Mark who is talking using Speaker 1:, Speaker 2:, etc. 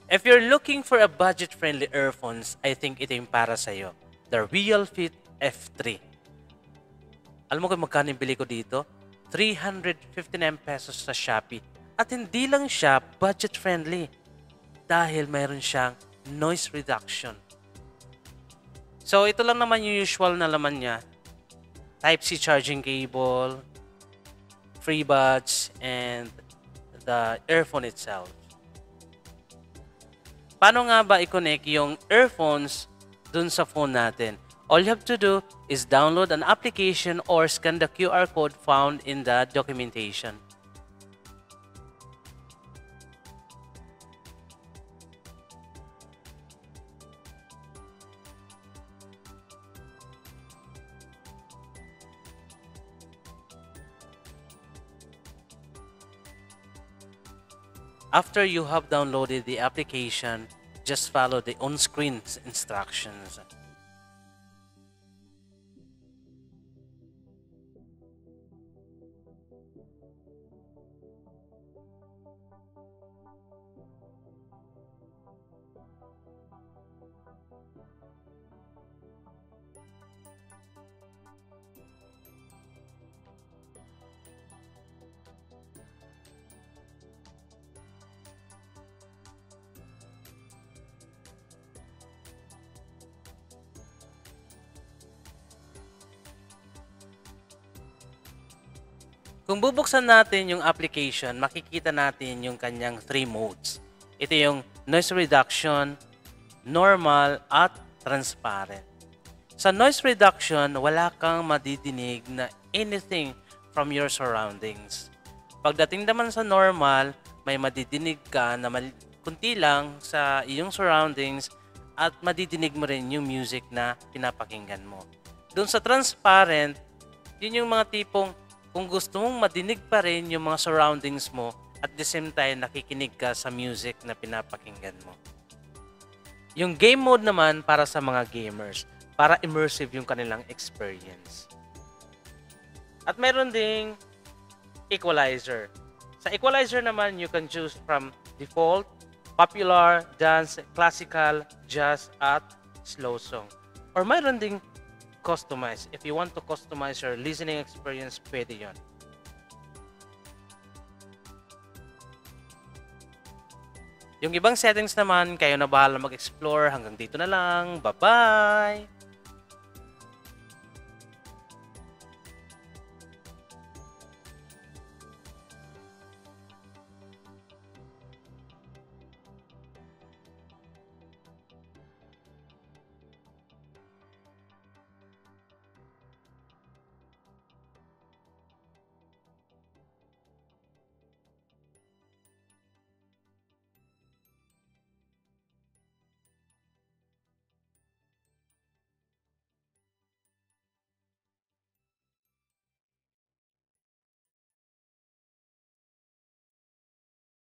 Speaker 1: If you're looking for a budget-friendly earphones, I think ito yung para sa'yo. The RealFit F3. Alam mo kung magkano yung bili ko dito? 359 pesos sa Shopee. At hindi lang siya budget-friendly dahil mayroon siyang noise reduction. So ito lang naman yung usual na laman niya. Type-C charging cable, free buds, and the earphone itself. Paano nga ba i-connect yung earphones dun sa phone natin? All you have to do is download an application or scan the QR code found in the documentation. After you have downloaded the application, just follow the on-screen instructions. Kung bubuksan natin yung application, makikita natin yung kanyang 3 modes. Ito yung noise reduction, normal, at transparent. Sa noise reduction, wala kang madidinig na anything from your surroundings. Pagdating naman sa normal, may madidinig ka na kunti lang sa iyong surroundings at madidinig mo rin yung music na pinapakinggan mo. Doon sa transparent, yun yung mga tipong kung gusto mong madinig pa rin yung mga surroundings mo at the same time nakikinig ka sa music na pinapakinggan mo. Yung game mode naman para sa mga gamers, para immersive yung kanilang experience. At meron ding equalizer. Sa equalizer naman, you can choose from default, popular, dance, classical, jazz, at slow song. Or meron ding customize. If you want to customize your listening experience, pwede yun. Yung ibang settings naman, kayo na bahala mag-explore. Hanggang dito na lang. Bye-bye!